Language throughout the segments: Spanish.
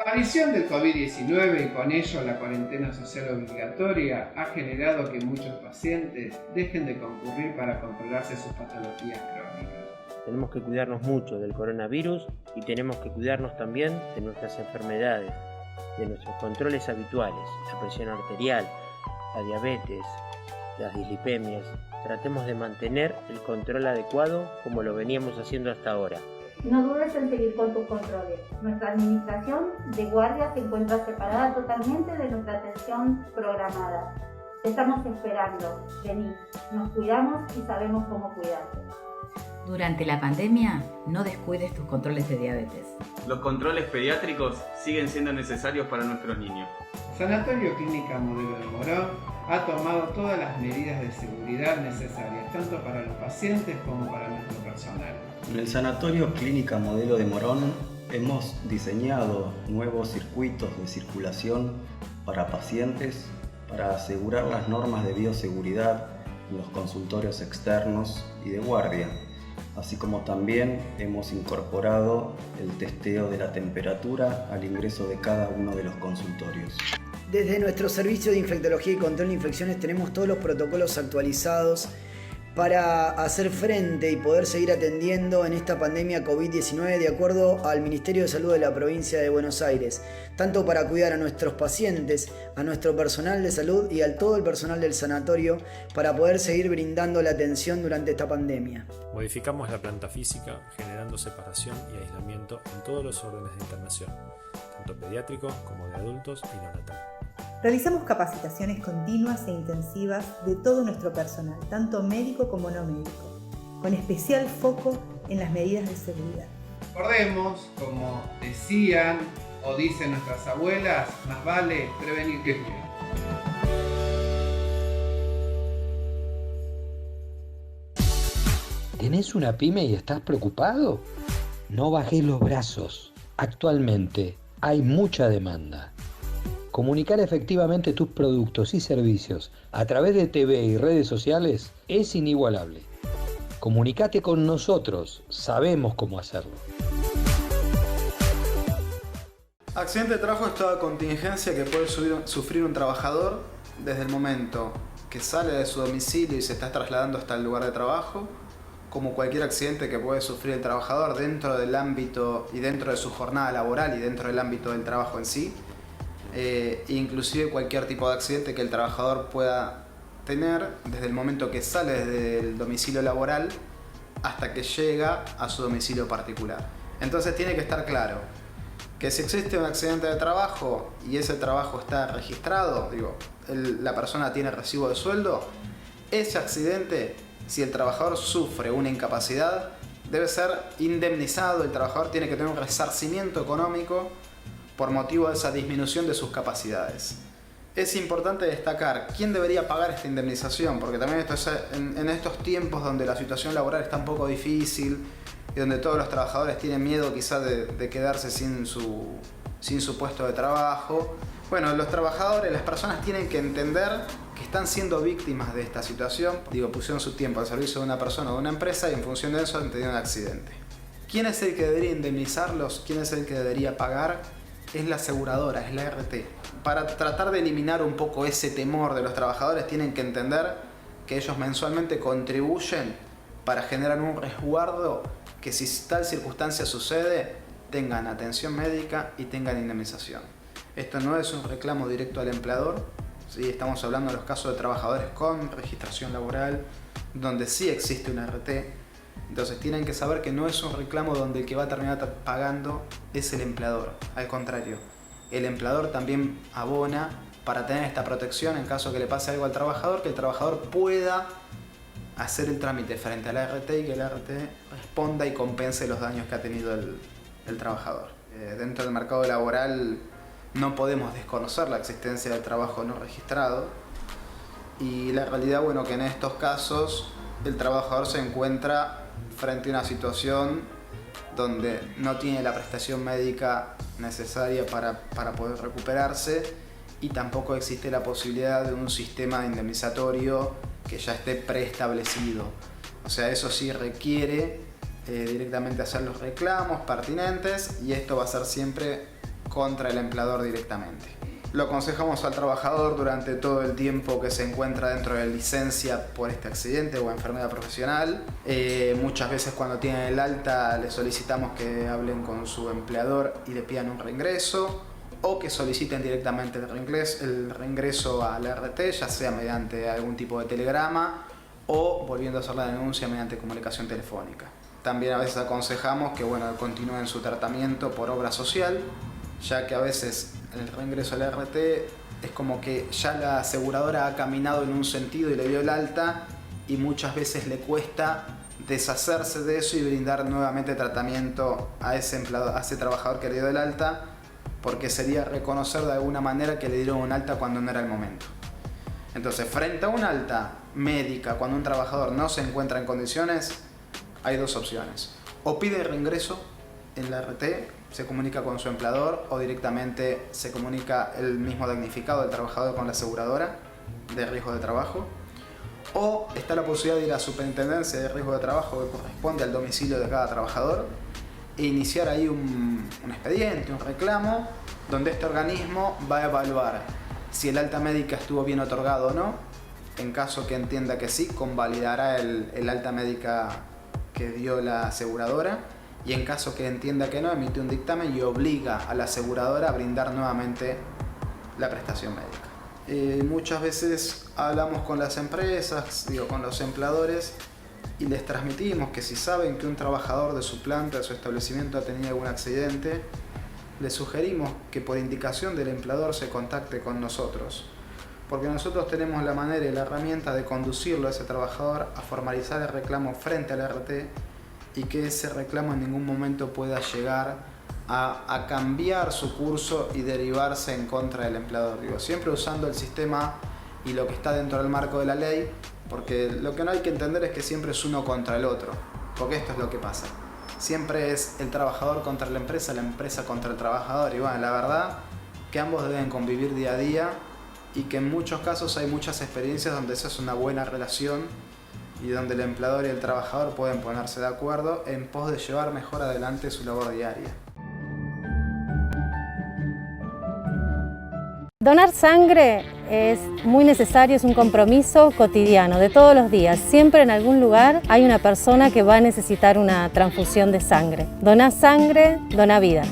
aparición del COVID-19 y con ello la cuarentena social obligatoria ha generado que muchos pacientes dejen de concurrir para controlarse sus patologías crónicas. Tenemos que cuidarnos mucho del coronavirus y tenemos que cuidarnos también de nuestras enfermedades, de nuestros controles habituales, la presión arterial, la diabetes, las dislipemias. Tratemos de mantener el control adecuado como lo veníamos haciendo hasta ahora. No dudes en seguir con tus controles. Nuestra administración de guardia se encuentra separada totalmente de nuestra atención programada. Te estamos esperando. Vení, nos cuidamos y sabemos cómo cuidarte. Durante la pandemia, no descuides tus controles de diabetes. Los controles pediátricos siguen siendo necesarios para nuestros niños. Sanatorio Clínica Modelo de Morón ha tomado todas las medidas de seguridad necesarias, tanto para los pacientes como para nuestro personal. En el Sanatorio Clínica Modelo de Morón hemos diseñado nuevos circuitos de circulación para pacientes para asegurar las normas de bioseguridad en los consultorios externos y de guardia, así como también hemos incorporado el testeo de la temperatura al ingreso de cada uno de los consultorios. Desde nuestro servicio de infectología y control de infecciones tenemos todos los protocolos actualizados para hacer frente y poder seguir atendiendo en esta pandemia COVID-19 de acuerdo al Ministerio de Salud de la provincia de Buenos Aires, tanto para cuidar a nuestros pacientes, a nuestro personal de salud y a todo el personal del sanatorio para poder seguir brindando la atención durante esta pandemia. Modificamos la planta física generando separación y aislamiento en todos los órdenes de internación, tanto pediátricos como de adultos y neonatal. Realizamos capacitaciones continuas e intensivas de todo nuestro personal, tanto médico como no médico, con especial foco en las medidas de seguridad. Recordemos, como decían o dicen nuestras abuelas, más vale prevenir que curar. ¿Tenés una pyme y estás preocupado? No bajes los brazos. Actualmente hay mucha demanda. Comunicar efectivamente tus productos y servicios a través de TV y redes sociales es inigualable. Comunicate con nosotros, sabemos cómo hacerlo. Accidente de trabajo es toda contingencia que puede sufrir un trabajador desde el momento que sale de su domicilio y se está trasladando hasta el lugar de trabajo, como cualquier accidente que puede sufrir el trabajador dentro del ámbito y dentro de su jornada laboral y dentro del ámbito del trabajo en sí. Inclusive cualquier tipo de accidente que el trabajador pueda tener desde el momento que sale del domicilio laboral hasta que llega a su domicilio particular. Entonces tiene que estar claro que si existe un accidente de trabajo y ese trabajo está registrado, la persona tiene recibo de sueldo, ese accidente, si el trabajador sufre una incapacidad, debe ser indemnizado. El trabajador tiene que tener un resarcimiento económico por motivo de esa disminución de sus capacidades. Es importante destacar quién debería pagar esta indemnización, porque también en estos tiempos donde la situación laboral está un poco difícil y donde todos los trabajadores tienen miedo quizás de quedarse sin su puesto de trabajo. Bueno, los trabajadores, las personas tienen que entender que están siendo víctimas de esta situación. Pusieron su tiempo al servicio de una persona o de una empresa y en función de eso han tenido un accidente. ¿Quién es el que debería indemnizarlos? ¿Quién es el que debería pagar? Es la aseguradora, es la RT. Para tratar de eliminar un poco ese temor de los trabajadores, tienen que entender que ellos mensualmente contribuyen para generar un resguardo que si tal circunstancia sucede, tengan atención médica y tengan indemnización. Esto no es un reclamo directo al empleador, ¿sí? Estamos hablando de los casos de trabajadores con registración laboral, donde sí existe una RT. Entonces tienen que saber que no es un reclamo donde el que va a terminar pagando es el empleador. Al contrario, el empleador también abona para tener esta protección en caso que le pase algo al trabajador, que el trabajador pueda hacer el trámite frente a la RT y que la RT responda y compense los daños que ha tenido el trabajador. Dentro del mercado laboral no podemos desconocer la existencia del trabajo no registrado y la realidad, que en estos casos el trabajador se encuentra frente a una situación donde no tiene la prestación médica necesaria para poder recuperarse y tampoco existe la posibilidad de un sistema indemnizatorio que ya esté preestablecido. O sea, eso sí requiere directamente hacer los reclamos pertinentes y esto va a ser siempre contra el empleador directamente. Lo aconsejamos al trabajador durante todo el tiempo que se encuentra dentro de licencia por este accidente o enfermedad profesional. Muchas veces cuando tienen el alta le solicitamos que hablen con su empleador y le pidan un reingreso, o que soliciten directamente el reingreso al RT, ya sea mediante algún tipo de telegrama o volviendo a hacer la denuncia mediante comunicación telefónica. También a veces aconsejamos que continúen su tratamiento por obra social, ya que a veces el reingreso al RT es como que ya la aseguradora ha caminado en un sentido y le dio el alta, y muchas veces le cuesta deshacerse de eso y brindar nuevamente tratamiento a ese trabajador que le dio el alta, porque sería reconocer de alguna manera que le dieron un alta cuando no era el momento. Entonces, frente a un alta médica, cuando un trabajador no se encuentra en condiciones, hay dos opciones: o pide reingreso en la RT, se comunica con su empleador, o directamente se comunica el mismo damnificado, el trabajador, con la aseguradora de riesgo de trabajo, o está la posibilidad de ir a la superintendencia de riesgo de trabajo que corresponde al domicilio de cada trabajador e iniciar ahí un expediente, un reclamo, donde este organismo va a evaluar si el alta médica estuvo bien otorgado o no. En caso que entienda que sí, convalidará el alta médica que dio la aseguradora, y en caso que entienda que no, emite un dictamen y obliga a la aseguradora a brindar nuevamente la prestación médica. Muchas veces hablamos con las empresas, con los empleadores, y les transmitimos que si saben que un trabajador de su planta, de su establecimiento, ha tenido algún accidente, les sugerimos que por indicación del empleador se contacte con nosotros, porque nosotros tenemos la manera y la herramienta de conducirlo a ese trabajador a formalizar el reclamo frente al RT, y que ese reclamo en ningún momento pueda llegar a cambiar su curso y derivarse en contra del empleador. Siempre usando el sistema y lo que está dentro del marco de la ley, porque lo que no hay que entender es que siempre es uno contra el otro, porque esto es lo que pasa. Siempre es el trabajador contra la empresa contra el trabajador, y la verdad que ambos deben convivir día a día, y que en muchos casos hay muchas experiencias donde esa es una buena relación y donde el empleador y el trabajador pueden ponerse de acuerdo en pos de llevar mejor adelante su labor diaria. Donar sangre es muy necesario, es un compromiso cotidiano de todos los días. Siempre en algún lugar hay una persona que va a necesitar una transfusión de sangre. Doná sangre, dona vida.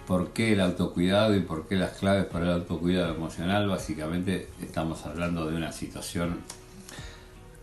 ¿Por qué el autocuidado y por qué las claves para el autocuidado emocional? Básicamente estamos hablando de una situación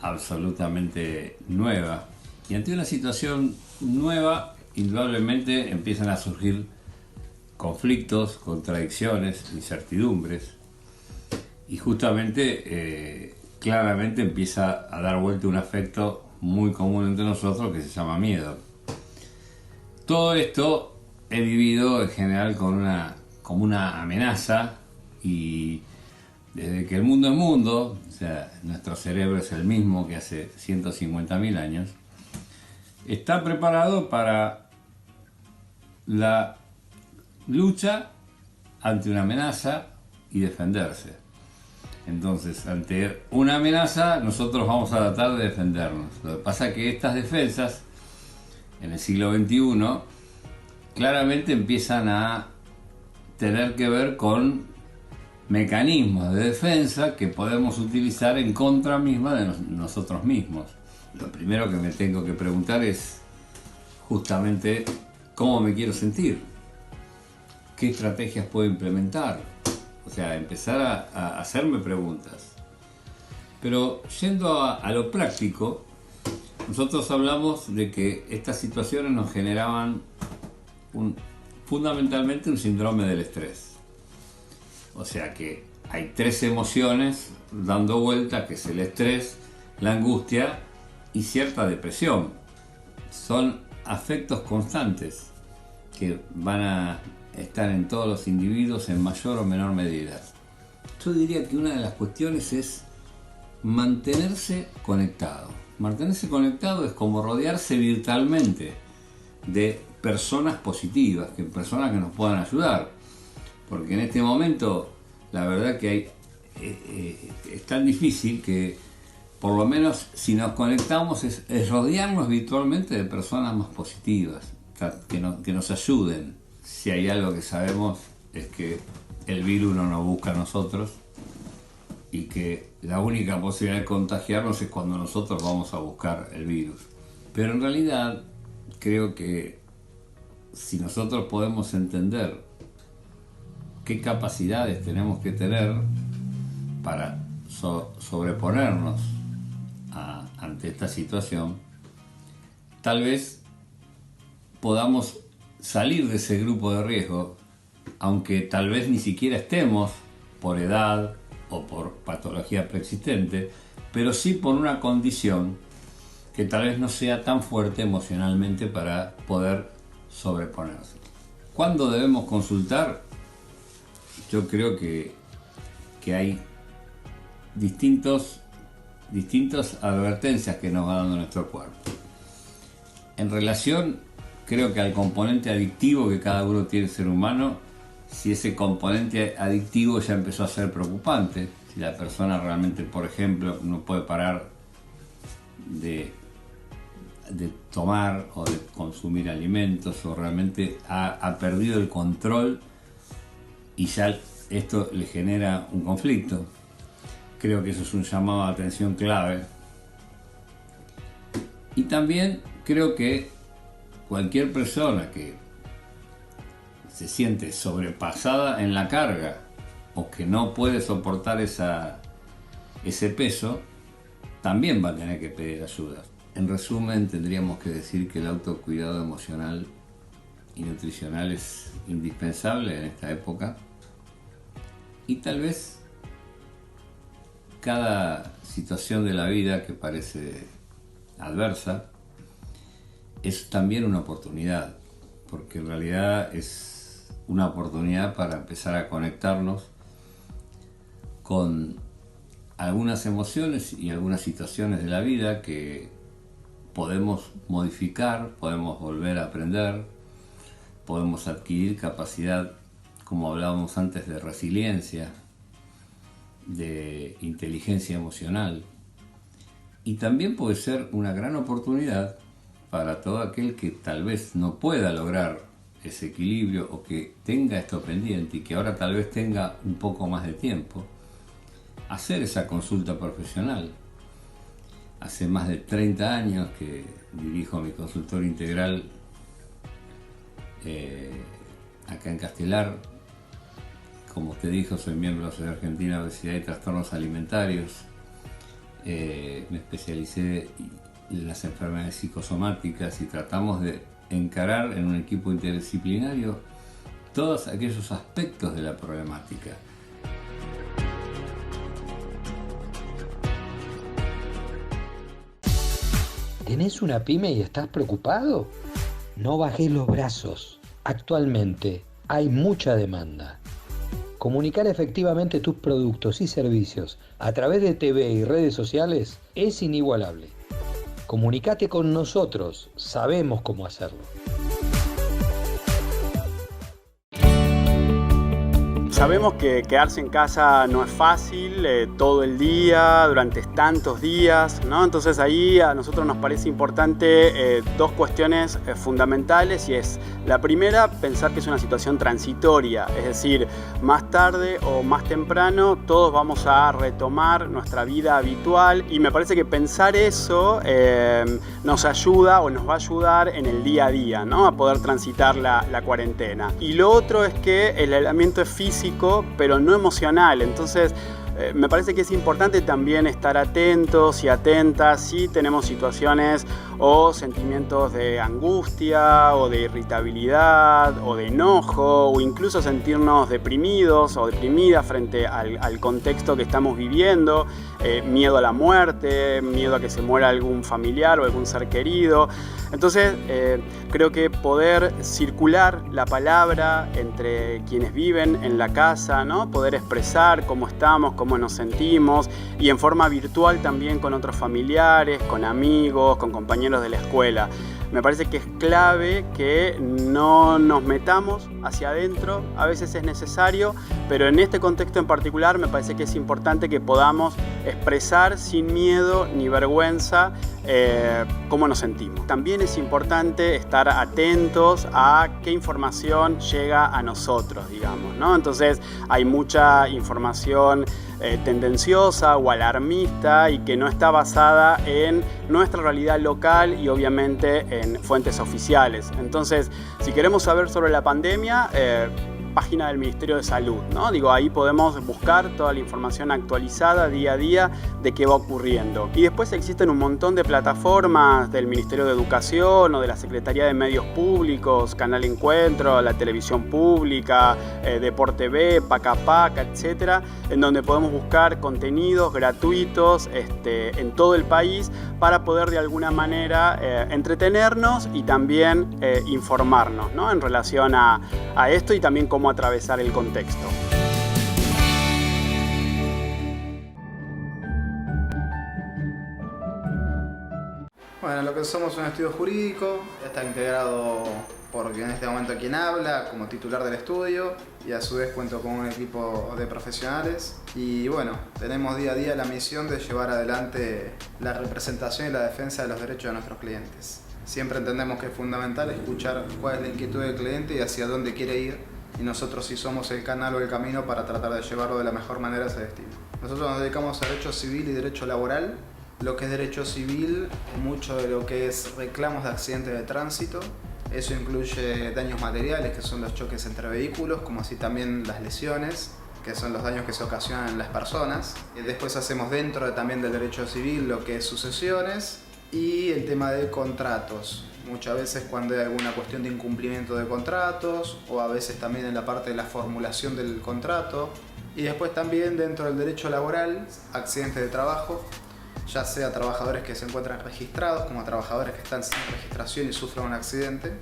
absolutamente nueva, y ante una situación nueva indudablemente empiezan a surgir conflictos, contradicciones, incertidumbres, y justamente claramente empieza a dar vuelta un afecto muy común entre nosotros que se llama miedo. Todo esto he vivido en general como una amenaza, y desde que el mundo es mundo, o sea, nuestro cerebro es el mismo que hace 150.000 años, está preparado para la lucha ante una amenaza y defenderse. Entonces, ante una amenaza nosotros vamos a tratar de defendernos. Lo que pasa es que estas defensas en el siglo XXI claramente empiezan a tener que ver con mecanismos de defensa que podemos utilizar en contra misma de nosotros mismos. Lo primero que me tengo que preguntar es justamente cómo me quiero sentir, qué estrategias puedo implementar, o sea, empezar a hacerme preguntas. Pero yendo a lo práctico, nosotros hablamos de que estas situaciones nos generaban fundamentalmente un síndrome del estrés. O sea que hay tres emociones dando vuelta, que es el estrés, la angustia y cierta depresión. Son afectos constantes que van a estar en todos los individuos en mayor o menor medida. Yo diría que una de las cuestiones es mantenerse conectado. Mantenerse conectado es como rodearse virtualmente de personas positivas, que personas que nos puedan ayudar. Porque en este momento, la verdad que es tan difícil que, por lo menos si nos conectamos, es rodearnos virtualmente de personas más positivas, que nos ayuden. Si hay algo que sabemos es que el virus no nos busca a nosotros y que la única posibilidad de contagiarnos es cuando nosotros vamos a buscar el virus. Pero en realidad creo que si nosotros podemos entender qué capacidades tenemos que tener para sobreponernos ante esta situación, tal vez podamos salir de ese grupo de riesgo, aunque tal vez ni siquiera estemos por edad o por patología preexistente, pero sí por una condición que tal vez no sea tan fuerte emocionalmente para poder sobreponerse. ¿Cuándo debemos consultar? Yo creo que hay distintas advertencias que nos va dando nuestro cuerpo. En relación, creo que al componente adictivo que cada uno tiene el ser humano, si ese componente adictivo ya empezó a ser preocupante, si la persona realmente, por ejemplo, no puede parar de tomar o de consumir alimentos, o realmente ha perdido el control y ya esto le genera un conflicto, creo que eso es un llamado de atención clave. Y también creo que cualquier persona que se siente sobrepasada en la carga o que no puede soportar ese peso, también va a tener que pedir ayuda. En resumen, tendríamos que decir que el autocuidado emocional y nutricional es indispensable en esta época, y tal vez cada situación de la vida que parece adversa es también una oportunidad, porque en realidad es una oportunidad para empezar a conectarnos con algunas emociones y algunas situaciones de la vida que podemos modificar, podemos volver a aprender, podemos adquirir capacidad, como hablábamos antes, de resiliencia, de inteligencia emocional, y también puede ser una gran oportunidad para todo aquel que tal vez no pueda lograr ese equilibrio o que tenga esto pendiente y que ahora tal vez tenga un poco más de tiempo, hacer esa consulta profesional. Hace más de 30 años que dirijo mi consultorio integral acá en Castelar. Como usted dijo, soy miembro de la Sociedad Argentina de Obesidad y Trastornos Alimentarios. Me especialicé en las enfermedades psicosomáticas y tratamos de encarar en un equipo interdisciplinario todos aquellos aspectos de la problemática. ¿Tenés una pyme y estás preocupado? No bajes los brazos. Actualmente hay mucha demanda. Comunicar efectivamente tus productos y servicios a través de TV y redes sociales es inigualable. Comunicate con nosotros, sabemos cómo hacerlo. Sabemos que quedarse en casa no es fácil todo el día, durante tantos días, ¿no? Entonces ahí a nosotros nos parece importante dos cuestiones fundamentales, y es la primera, pensar que es una situación transitoria, es decir, más tarde o más temprano todos vamos a retomar nuestra vida habitual, y me parece que pensar eso nos ayuda o nos va a ayudar en el día a día, ¿no? A poder transitar la cuarentena. Y lo otro es que el aislamiento es físico, pero no emocional. Entonces me parece que es importante también estar atentos y atentas si tenemos situaciones o sentimientos de angustia o de irritabilidad o de enojo, o incluso sentirnos deprimidos o deprimidas frente al contexto que estamos viviendo. miedo a la muerte, miedo a que se muera algún familiar o algún ser querido. Entonces creo que poder circular la palabra entre quienes viven en la casa, ¿no? Poder expresar cómo estamos, cómo nos sentimos, y en forma virtual también con otros familiares, con amigos, con compañeros de la escuela. Me parece que es clave que no nos metamos hacia adentro, a veces es necesario, pero en este contexto en particular me parece que es importante que podamos expresar sin miedo ni vergüenza cómo nos sentimos. También es importante estar atentos a qué información llega a nosotros, digamos, ¿no? Entonces hay mucha información tendenciosa o alarmista y que no está basada en nuestra realidad local y obviamente en fuentes oficiales. Entonces, si queremos saber sobre la pandemia, página del Ministerio de Salud, ¿no? Digo, ahí podemos buscar toda la información actualizada día a día de qué va ocurriendo. Y después existen un montón de plataformas del Ministerio de Educación o de la Secretaría de Medios Públicos, Canal Encuentro, la Televisión Pública, Deporte B, Paca Paca, etcétera, en donde podemos buscar contenidos gratuitos en todo el país para poder de alguna manera entretenernos y también informarnos, ¿no? En relación a esto y también cómo atravesar el contexto. Bueno, lo que somos un estudio jurídico, está integrado por en este momento quien habla, como titular del estudio, y a su vez cuento con un equipo de profesionales. Y bueno, tenemos día a día la misión de llevar adelante la representación y la defensa de los derechos de nuestros clientes. Siempre entendemos que es fundamental escuchar cuál es la inquietud del cliente y hacia dónde quiere ir, y nosotros sí somos el canal o el camino para tratar de llevarlo de la mejor manera a ese destino. Nosotros nos dedicamos a derecho civil y derecho laboral. Lo que es derecho civil, mucho de lo que es reclamos de accidentes de tránsito. Eso incluye daños materiales, que son los choques entre vehículos, como así también las lesiones, que son los daños que se ocasionan en las personas. Después hacemos dentro también del derecho civil lo que es sucesiones y el tema de contratos. Muchas veces cuando hay alguna cuestión de incumplimiento de contratos, o a veces también en la parte de la formulación del contrato. Y después también dentro del derecho laboral, accidentes de trabajo, ya sea trabajadores que se encuentran registrados como trabajadores que están sin registración y sufren un accidente.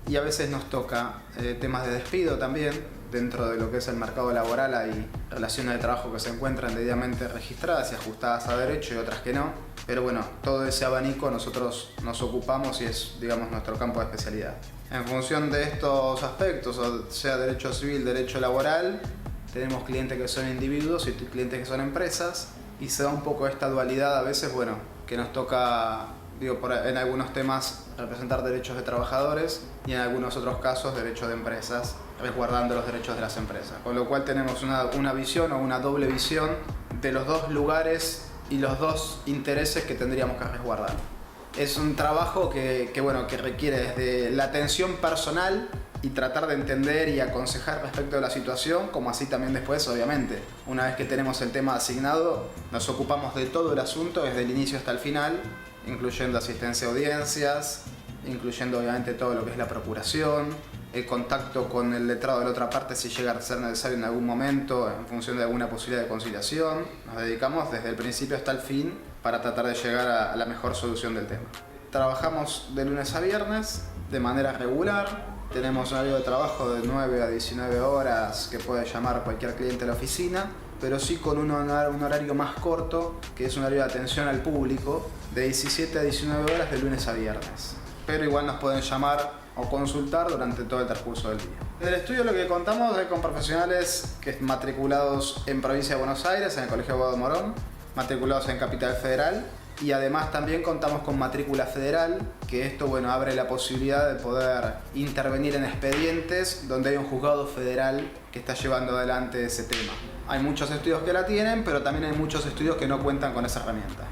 Y a veces nos toca temas de despido también. Dentro de lo que es el mercado laboral hay relaciones de trabajo que se encuentran debidamente registradas y ajustadas a derecho y otras que no. Pero bueno, todo ese abanico nosotros nos ocupamos y es, digamos, nuestro campo de especialidad. En función de estos aspectos, o sea derecho civil, derecho laboral, tenemos clientes que son individuos y clientes que son empresas. Y se da un poco esta dualidad a veces, bueno, que nos toca, digo, en algunos temas representar derechos de trabajadores y en algunos otros casos derechos de empresas, resguardando los derechos de las empresas. Con lo cual tenemos una visión o una doble visión de los dos lugares y los dos intereses que tendríamos que resguardar. Es un trabajo que requiere desde la atención personal y tratar de entender y aconsejar respecto de la situación, como así también después, obviamente. Una vez que tenemos el tema asignado, nos ocupamos de todo el asunto, desde el inicio hasta el final, incluyendo asistencia a audiencias, incluyendo obviamente todo lo que es la procuración, el contacto con el letrado de la otra parte si llega a ser necesario en algún momento, en función de alguna posibilidad de conciliación. Nos dedicamos desde el principio hasta el fin para tratar de llegar a la mejor solución del tema. Trabajamos de lunes a viernes, de manera regular. Tenemos un horario de trabajo de 9 a 19 horas que puede llamar cualquier cliente a la oficina, pero sí con un horario más corto, que es un horario de atención al público, de 17 a 19 horas de lunes a viernes. Pero igual nos pueden llamar o consultar durante todo el transcurso del día. En el estudio lo que contamos es con profesionales que están matriculados en Provincia de Buenos Aires, en el Colegio Abogado Morón, matriculados en Capital Federal, y además también contamos con matrícula federal, que esto abre la posibilidad de poder intervenir en expedientes donde hay un juzgado federal que está llevando adelante ese tema. Hay muchos estudios que la tienen, pero también hay muchos estudios que no cuentan con esa herramienta.